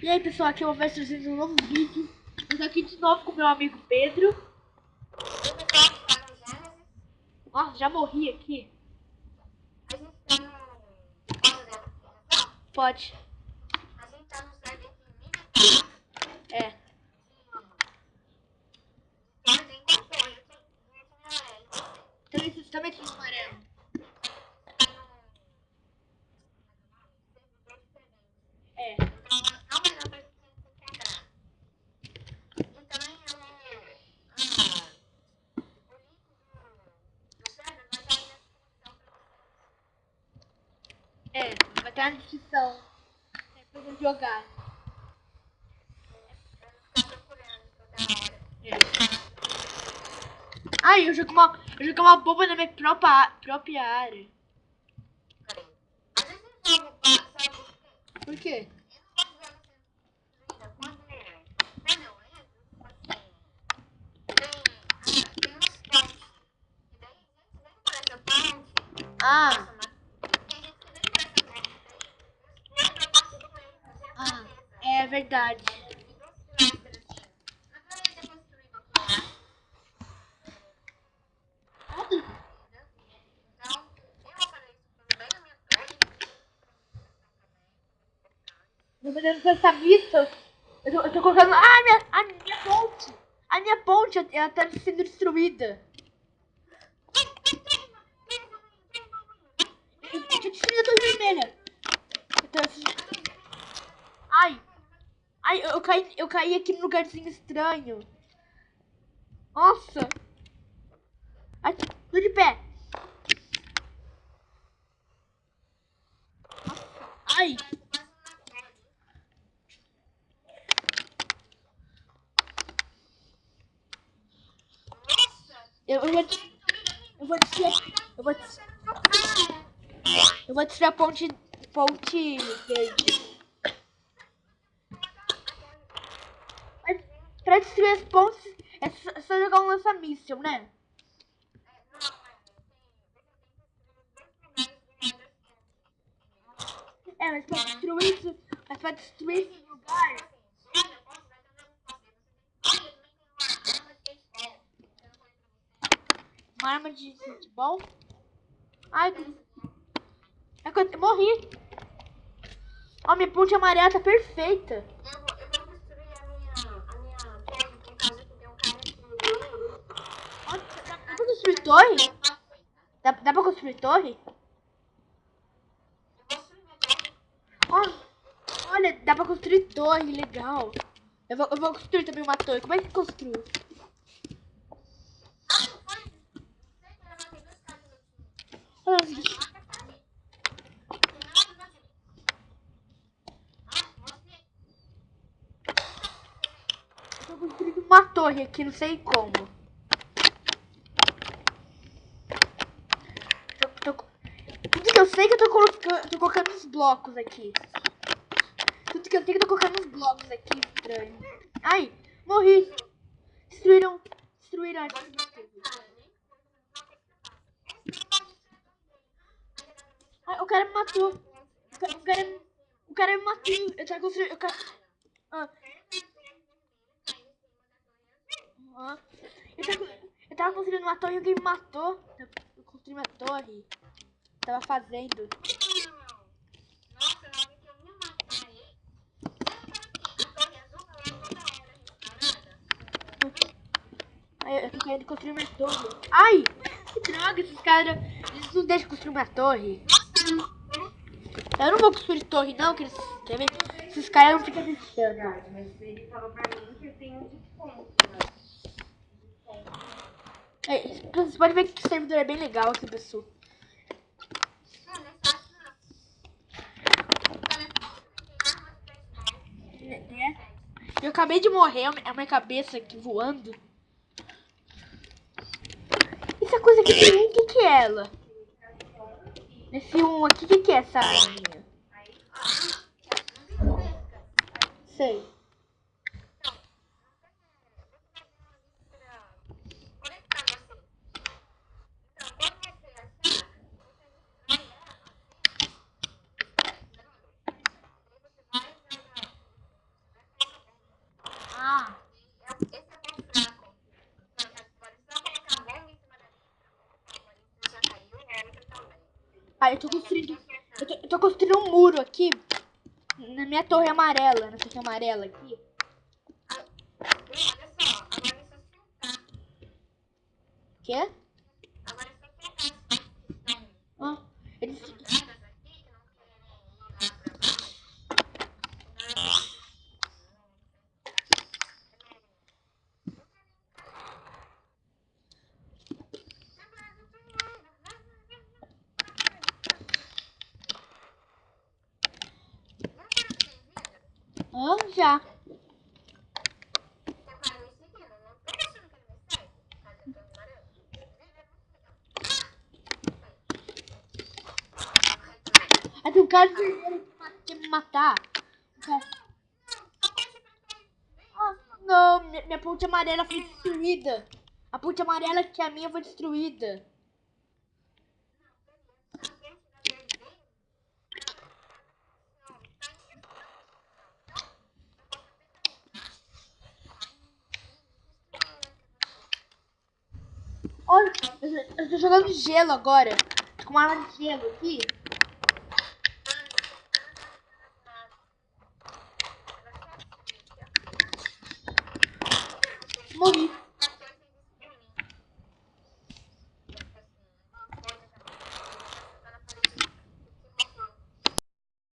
E aí pessoal, aqui eu vou trazer um novo vídeo. Eu tô aqui de novo com meu amigo Pedro. Nossa, já morri aqui. Pode. É. Também tem amarelo. É. É, vai estar na descrição. Depois eu jogar. É. Ai, eu joguei uma bomba na minha própria área. Por quê? Ah, é verdade. Eu tô fazendo essa missa. Eu tô colocando. Ah, a minha ponte! A minha ponte, ela tá sendo destruída. Eu tô destruindo a torre vermelha. Ai! Ai, eu caí aqui num lugarzinho estranho. Nossa! Ai, tô de pé. Ai! Eu vou destruir. Eu vou destruir a ponte verde. Mas pra destruir as pontes é só jogar um lança-míssil, né? É, mas pra destruir isso. Mas pra destruir esse lugar. Uma arma de futebol? Ai, eu morri. Ó, minha ponte amarela tá perfeita. Ó, dá pra construir torre? Dá pra construir torre? Ó, olha, dá pra construir torre, legal. Eu vou construir também uma torre. Como é que construi? Eu tô construindo uma torre aqui, não sei como. Tudo que eu sei que eu tô colocando uns blocos aqui. Tudo que eu sei que eu tô colocando uns blocos aqui, estranho. Ai, morri. Destruíram a Ai, o cara me matou. O cara me matou. Eu tava construindo. Ah, ah. Eu tava construindo uma torre e alguém me matou. Eu construí uma torre. Tava fazendo. Ai, eu tô querendo construir uma torre. Ai, que droga, esses caras. Eles não deixam construir uma torre. Eu não vou construir torre, não, que eles querem. Esses caras não ficam deixando. Mas ele falou pra mim que tem um desconto. Você pode ver que o servidor é bem legal aqui, pessoal. Eu acabei de morrer, a minha cabeça aqui voando. Essa coisa aqui tem o que é ela? Nesse aqui, o que é essa arminha? Sei. Ah, eu tô construindo. Eu tô construindo um muro aqui. Na minha torre amarela. Nessa torre amarela aqui. Olha só, agora é só sentar. Quê? Agora é só sentar as partes que estão Ah, eles... quebradas aqui, que não querem ir lá pra baixo. Ah, já. Você vai me seguindo, não tô achando que ele me segue. Cadê a torre amarela? Aí tem um cara vermelho que quer me matar. Um cara- Ah, não, minha ponte amarela foi destruída. A ponte amarela que é a minha foi destruída. Olha, eu tô jogando gelo agora. Tô com uma arma de gelo aqui. Morri.